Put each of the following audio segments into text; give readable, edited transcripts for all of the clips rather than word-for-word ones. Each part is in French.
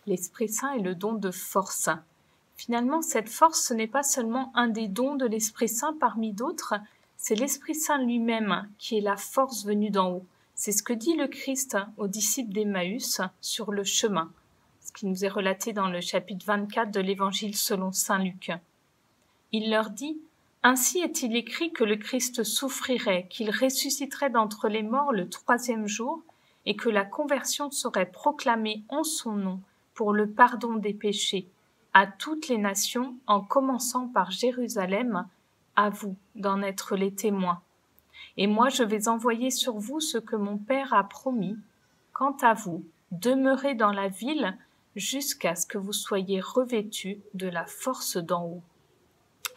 L'Esprit Saint est le don de force. Finalement, cette force, ce n'est pas seulement un des dons de l'Esprit Saint parmi d'autres, c'est l'Esprit Saint lui-même qui est la force venue d'en haut. C'est ce que dit le Christ aux disciples d'Emmaüs sur le chemin, ce qui nous est relaté dans le chapitre 24 de l'Évangile selon saint Luc. Il leur dit « Ainsi est-il écrit que le Christ souffrirait, qu'il ressusciterait d'entre les morts le 3e jour, et que la conversion serait proclamée en son nom pour le pardon des péchés, à toutes les nations, en commençant par Jérusalem, à vous d'en être les témoins. Et moi je vais envoyer sur vous ce que mon Père a promis. Quant à vous, demeurez dans la ville jusqu'à ce que vous soyez revêtus de la force d'en haut. »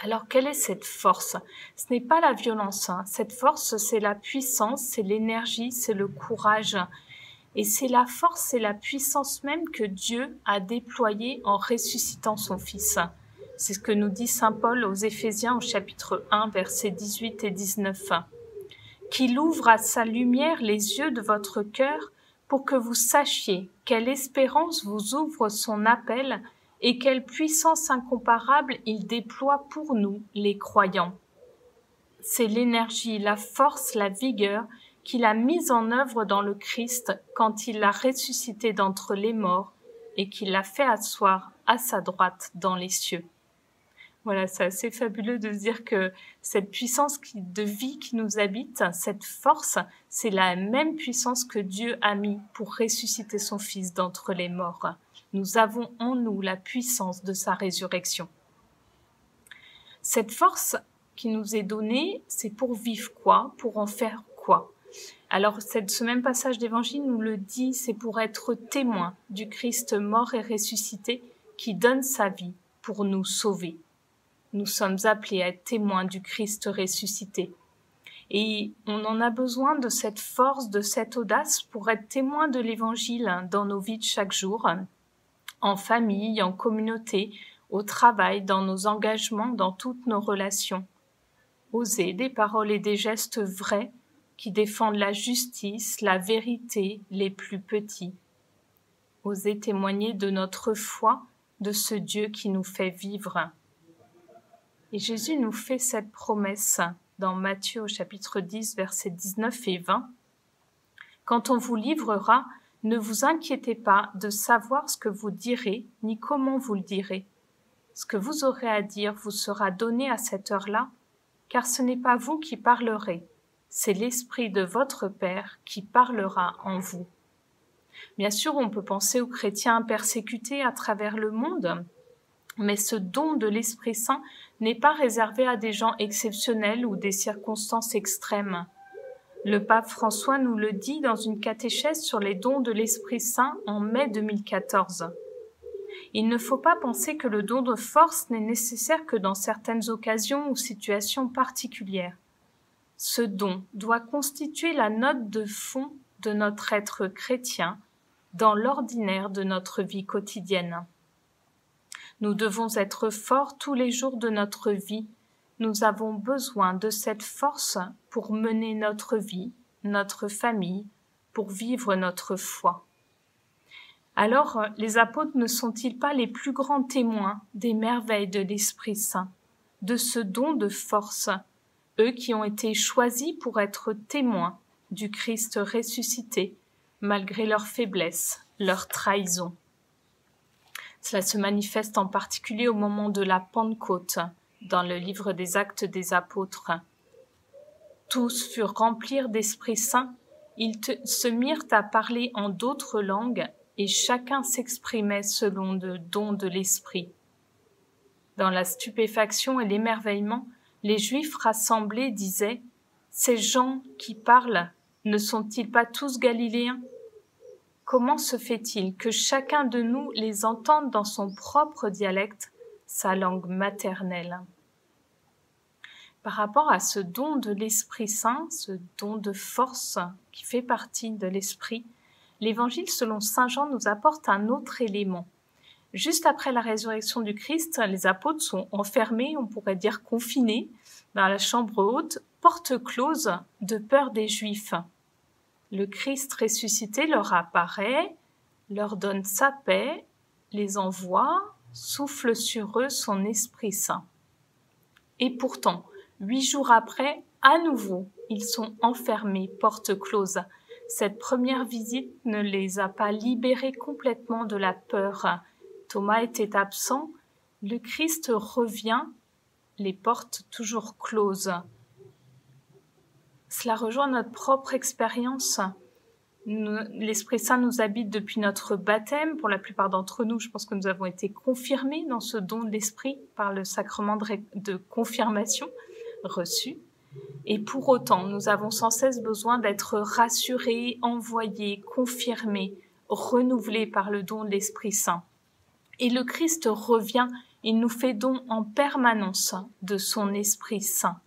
Alors, quelle est cette force? Ce n'est pas la violence. Cette force, c'est la puissance, c'est l'énergie, c'est le courage. Et c'est la force et la puissance même que Dieu a déployée en ressuscitant son Fils. C'est ce que nous dit saint Paul aux Éphésiens au chapitre 1, versets 18 et 19. « Qu'il ouvre à sa lumière les yeux de votre cœur pour que vous sachiez quelle espérance vous ouvre son appel et quelle puissance incomparable il déploie pour nous, les croyants. » C'est l'énergie, la force, la vigueur qu'il a mise en œuvre dans le Christ quand il l'a ressuscité d'entre les morts et qu'il l'a fait asseoir à sa droite dans les cieux. Voilà, c'est assez fabuleux de se dire que cette puissance de vie qui nous habite, cette force, c'est la même puissance que Dieu a mis pour ressusciter son Fils d'entre les morts. Nous avons en nous la puissance de sa résurrection. Cette force qui nous est donnée, c'est pour vivre quoi? Pour en faire quoi? Alors, ce même passage d'évangile nous le dit, c'est pour être témoin du Christ mort et ressuscité qui donne sa vie pour nous sauver. Nous sommes appelés à être témoins du Christ ressuscité. Et on en a besoin de cette force, de cette audace pour être témoins de l'évangile dans nos vies de chaque jour, en famille, en communauté, au travail, dans nos engagements, dans toutes nos relations. Oser des paroles et des gestes vrais qui défendent la justice, la vérité, les plus petits. Oser témoigner de notre foi, de ce Dieu qui nous fait vivre. Et Jésus nous fait cette promesse dans Matthieu au chapitre 10, versets 19 et 20. « Quand on vous livrera, ne vous inquiétez pas de savoir ce que vous direz, ni comment vous le direz. Ce que vous aurez à dire vous sera donné à cette heure-là, car ce n'est pas vous qui parlerez, c'est l'Esprit de votre Père qui parlera en vous. » Bien sûr, on peut penser aux chrétiens persécutés à travers le monde, mais ce don de l'Esprit Saint n'est pas réservé à des gens exceptionnels ou des circonstances extrêmes. Le pape François nous le dit dans une catéchèse sur les dons de l'Esprit Saint en mai 2014. Il ne faut pas penser que le don de force n'est nécessaire que dans certaines occasions ou situations particulières. Ce don doit constituer la note de fond de notre être chrétien dans l'ordinaire de notre vie quotidienne. Nous devons être forts tous les jours de notre vie. Nous avons besoin de cette force pour mener notre vie, notre famille, pour vivre notre foi. Alors, les apôtres ne sont-ils pas les plus grands témoins des merveilles de l'Esprit Saint, de ce don de force, eux qui ont été choisis pour être témoins du Christ ressuscité, malgré leur faiblesse, leur trahison? Cela se manifeste en particulier au moment de la Pentecôte, dans le livre des Actes des Apôtres. Tous furent remplis d'Esprit Saint, ils se mirent à parler en d'autres langues, et chacun s'exprimait selon le don de l'Esprit. Dans la stupéfaction et l'émerveillement, les Juifs rassemblés disaient « Ces gens qui parlent, ne sont-ils pas tous galiléens ? Comment se fait-il que chacun de nous les entende dans son propre dialecte, sa langue maternelle ?» Par rapport à ce don de l'Esprit Saint, ce don de force qui fait partie de l'Esprit, l'Évangile selon saint Jean nous apporte un autre élément. Juste après la résurrection du Christ, les apôtres sont enfermés, on pourrait dire confinés, dans la chambre haute, porte close, de peur des Juifs. Le Christ ressuscité leur apparaît, leur donne sa paix, les envoie, souffle sur eux son Esprit Saint. Et pourtant, 8 jours après, à nouveau, ils sont enfermés, porte close. Cette première visite ne les a pas libérés complètement de la peur. Thomas était absent, le Christ revient, les portes toujours closes. Cela rejoint notre propre expérience. L'Esprit Saint nous habite depuis notre baptême. Pour la plupart d'entre nous, je pense que nous avons été confirmés dans ce don de l'Esprit par le sacrement de confirmation reçu. Et pour autant, nous avons sans cesse besoin d'être rassurés, envoyés, confirmés, renouvelés par le don de l'Esprit Saint. Et le Christ revient, il nous fait don en permanence de son Esprit Saint.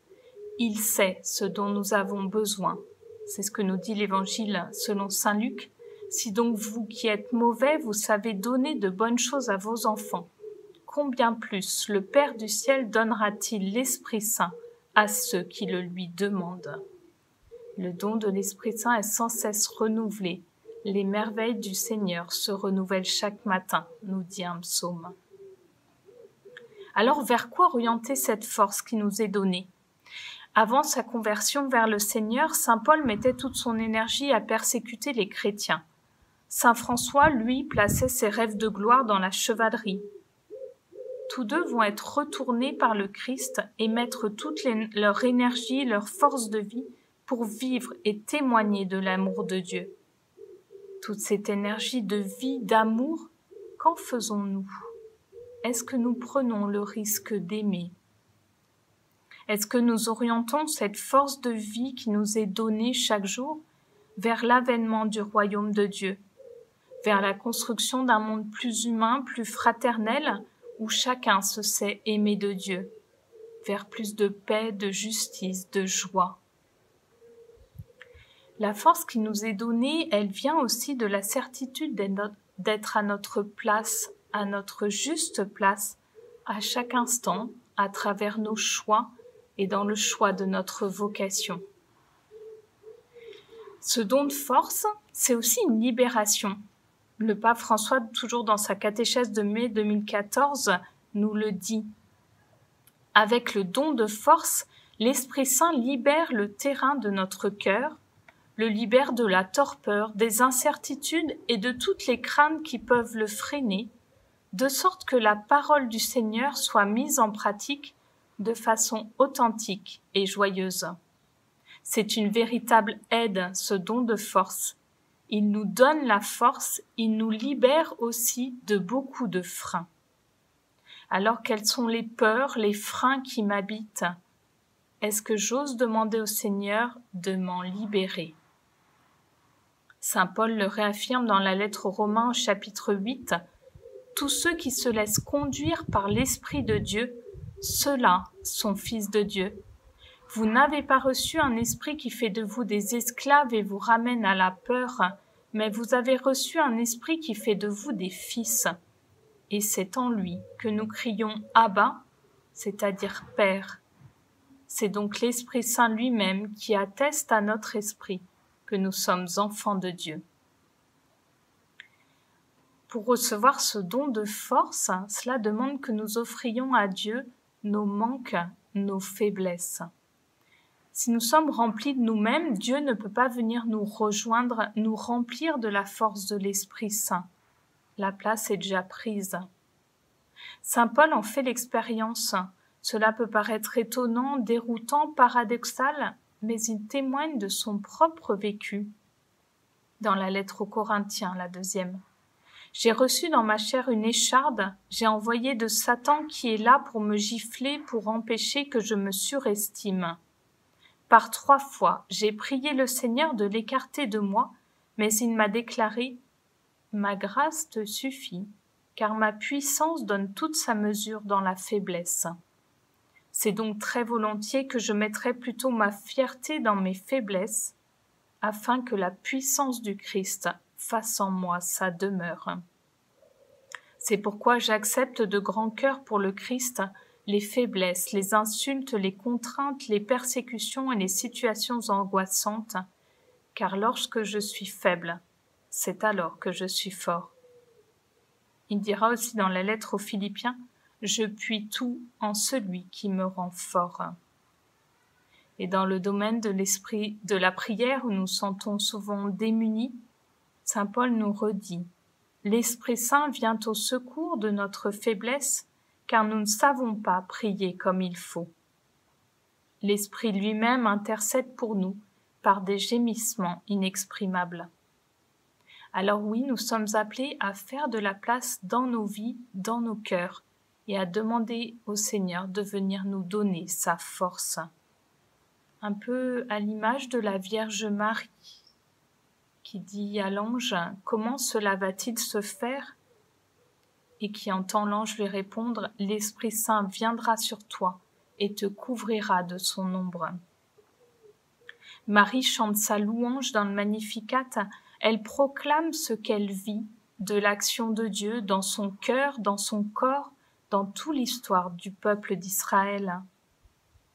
Il sait ce dont nous avons besoin. C'est ce que nous dit l'Évangile selon saint Luc. Si donc vous qui êtes mauvais, vous savez donner de bonnes choses à vos enfants, combien plus le Père du ciel donnera-t-il l'Esprit Saint à ceux qui le lui demandent. Le don de l'Esprit Saint est sans cesse renouvelé. Les merveilles du Seigneur se renouvellent chaque matin, nous dit un psaume. Alors vers quoi orienter cette force qui nous est donnée ? Avant sa conversion vers le Seigneur, saint Paul mettait toute son énergie à persécuter les chrétiens. Saint François, lui, plaçait ses rêves de gloire dans la chevalerie. Tous deux vont être retournés par le Christ et mettre toute leur énergie, leur force de vie pour vivre et témoigner de l'amour de Dieu. Toute cette énergie de vie, d'amour, qu'en faisons-nous ? Est-ce que nous prenons le risque d'aimer ? Est-ce que nous orientons cette force de vie qui nous est donnée chaque jour vers l'avènement du royaume de Dieu, vers la construction d'un monde plus humain, plus fraternel, où chacun se sait aimé de Dieu, vers plus de paix, de justice, de joie. La force qui nous est donnée, elle vient aussi de la certitude d'être à notre place, à notre juste place, à chaque instant, à travers nos choix et dans le choix de notre vocation. Ce don de force, c'est aussi une libération. Le pape François, toujours dans sa catéchèse de mai 2014, nous le dit. Avec le don de force, l'Esprit Saint libère le terrain de notre cœur, le libère de la torpeur, des incertitudes et de toutes les craintes qui peuvent le freiner, de sorte que la parole du Seigneur soit mise en pratique de façon authentique et joyeuse. C'est une véritable aide, ce don de force. Il nous donne la force, il nous libère aussi de beaucoup de freins. Alors quelles sont les peurs, les freins qui m'habitent ? Est-ce que j'ose demander au Seigneur de m'en libérer ? Saint Paul le réaffirme dans la lettre aux Romains au chapitre 8. Tous ceux qui se laissent conduire par l'Esprit de Dieu, ceux-là sont fils de Dieu. Vous n'avez pas reçu un esprit qui fait de vous des esclaves et vous ramène à la peur, mais vous avez reçu un esprit qui fait de vous des fils. Et c'est en lui que nous crions « Abba », c'est-à-dire « Père ». C'est donc l'Esprit Saint lui-même qui atteste à notre esprit que nous sommes enfants de Dieu. Pour recevoir ce don de force, cela demande que nous offrions à Dieu nos manques, nos faiblesses. Si nous sommes remplis de nous-mêmes, Dieu ne peut pas venir nous rejoindre, nous remplir de la force de l'Esprit Saint. La place est déjà prise. Saint Paul en fait l'expérience. Cela peut paraître étonnant, déroutant, paradoxal, mais il témoigne de son propre vécu. Dans la lettre aux Corinthiens, la 2e. J'ai reçu dans ma chair une écharde, j'ai envoyé de Satan qui est là pour me gifler, pour empêcher que je me surestime. Par 3 fois, j'ai prié le Seigneur de l'écarter de moi, mais il m'a déclaré « Ma grâce te suffit, car ma puissance donne toute sa mesure dans la faiblesse. » C'est donc très volontiers que je mettrai plutôt ma fierté dans mes faiblesses, afin que la puissance du Christ fasse en moi sa demeure. C'est pourquoi j'accepte de grand cœur pour le Christ les faiblesses, les insultes, les contraintes, les persécutions et les situations angoissantes, car lorsque je suis faible, c'est alors que je suis fort. Il dira aussi dans la lettre aux Philippiens « Je puis tout en celui qui me rend fort ». Et dans le domaine de l'esprit de la prière où nous sentons souvent démunis, saint Paul nous redit « L'Esprit Saint vient au secours de notre faiblesse, car nous ne savons pas prier comme il faut. L'Esprit lui-même intercède pour nous par des gémissements inexprimables. » Alors oui, nous sommes appelés à faire de la place dans nos vies, dans nos cœurs, et à demander au Seigneur de venir nous donner sa force. Un peu à l'image de la Vierge Marie, qui dit à l'ange « Comment cela va-t-il se faire ?» et qui entend l'ange lui répondre « L'Esprit Saint viendra sur toi et te couvrira de son ombre. » Marie chante sa louange dans le Magnificat. Elle proclame ce qu'elle vit de l'action de Dieu dans son cœur, dans son corps, dans toute l'histoire du peuple d'Israël.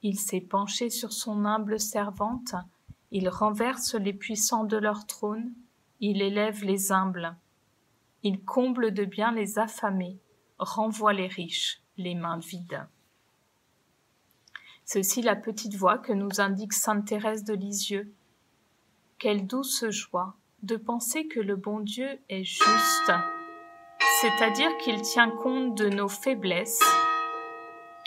Il s'est penché sur son humble servante, il renverse les puissants de leur trône, il élève les humbles. Il comble de bien les affamés, renvoie les riches, les mains vides. C'est aussi la petite voix que nous indique sainte Thérèse de Lisieux. Quelle douce joie de penser que le bon Dieu est juste, c'est-à-dire qu'il tient compte de nos faiblesses,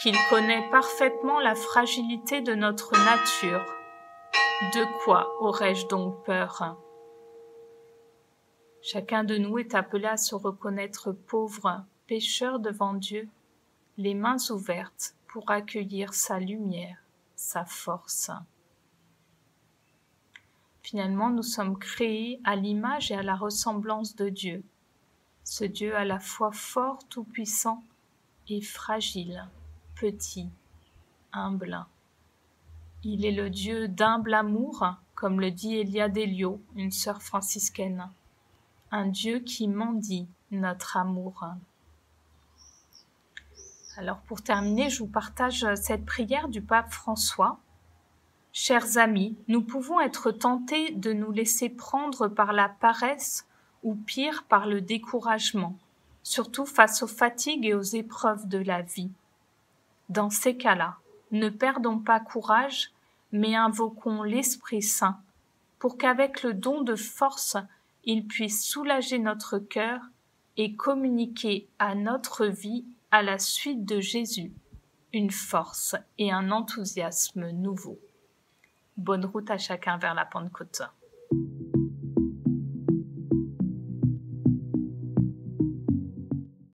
qu'il connaît parfaitement la fragilité de notre nature. De quoi aurais-je donc peur ? Chacun de nous est appelé à se reconnaître pauvre, pécheur devant Dieu, les mains ouvertes pour accueillir sa lumière, sa force. Finalement, nous sommes créés à l'image et à la ressemblance de Dieu, ce Dieu à la fois fort, tout-puissant et fragile, petit, humble. Il est le Dieu d'humble amour, comme le dit Elia Delio, une sœur franciscaine, un Dieu qui mendie notre amour. Alors pour terminer, je vous partage cette prière du pape François. Chers amis, nous pouvons être tentés de nous laisser prendre par la paresse ou pire par le découragement, surtout face aux fatigues et aux épreuves de la vie. Dans ces cas-là, ne perdons pas courage, mais invoquons l'Esprit Saint pour qu'avec le don de force, il puisse soulager notre cœur et communiquer à notre vie, à la suite de Jésus, une force et un enthousiasme nouveaux. Bonne route à chacun vers la Pentecôte.